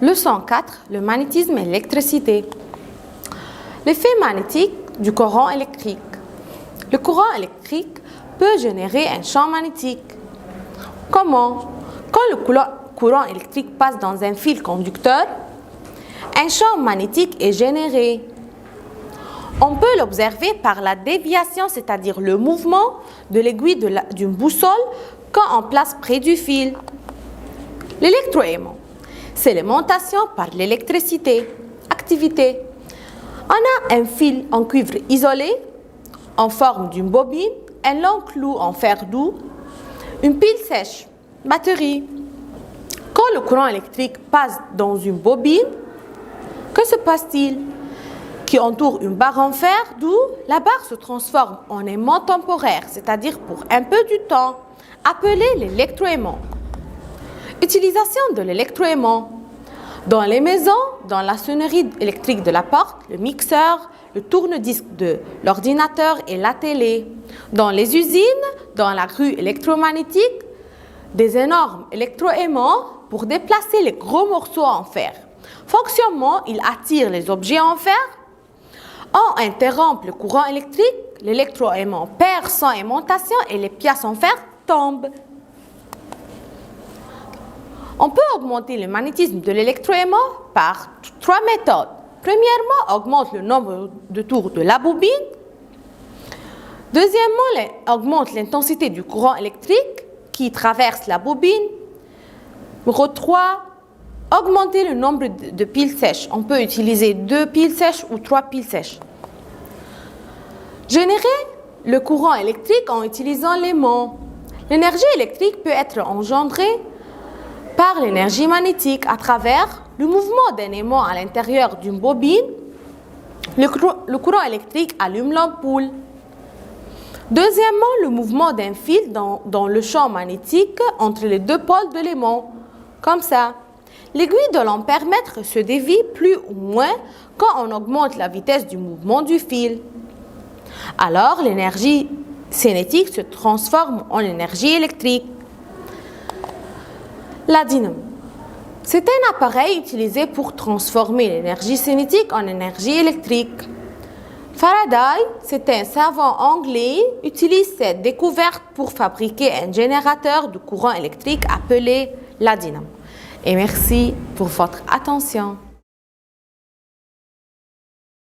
Leçon 4, le magnétisme et l'électricité. L'effet magnétique du courant électrique. Le courant électrique peut générer un champ magnétique. Comment? Quand le courant électrique passe dans un fil conducteur, un champ magnétique est généré. On peut l'observer par la déviation, c'est-à-dire le mouvement de l'aiguille d'une boussole quand on place près du fil. L'électroaimant, c'est l'aimantation par l'électricité. Activité. On a un fil en cuivre isolé, en forme d'une bobine, un long clou en fer doux, une pile sèche, batterie. Quand le courant électrique passe dans une bobine, que se passe-t-il? Qui entoure une barre en fer doux, la barre se transforme en aimant temporaire, c'est-à-dire pour un peu du temps, appelé l'électroaimant. Utilisation de l'électroaimant. Dans les maisons, dans la sonnerie électrique de la porte, le mixeur, le tourne-disque de l'ordinateur et la télé. Dans les usines, dans la grue électromagnétique, des énormes électroaimants pour déplacer les gros morceaux en fer. Fonctionnement, il attire les objets en fer. On interrompt le courant électrique, l'électroaimant perd son aimantation et les pièces en fer tombent. On peut augmenter le magnétisme de l'électroaimant par 3 méthodes. Premièrement, augmente le nombre de tours de la bobine. Deuxièmement, augmente l'intensité du courant électrique qui traverse la bobine. Numéro 3, augmenter le nombre de piles sèches. On peut utiliser 2 piles sèches ou 3 piles sèches. Générer le courant électrique en utilisant l'aimant. L'énergie électrique peut être engendrée par l'énergie magnétique à travers le mouvement d'un aimant à l'intérieur d'une bobine. Le courant électrique allume l'ampoule. Deuxièmement, le mouvement d'un fil dans le champ magnétique entre les deux pôles de l'aimant. Comme ça. L'aiguille de l'ampèremètre se dévie plus ou moins quand on augmente la vitesse du mouvement du fil. Alors, l'énergie cinétique se transforme en énergie électrique. La dynamo. C'est un appareil utilisé pour transformer l'énergie cinétique en énergie électrique. Faraday, c'est un savant anglais, utilise cette découverte pour fabriquer un générateur de courant électrique appelé la dynamo. Et merci pour votre attention.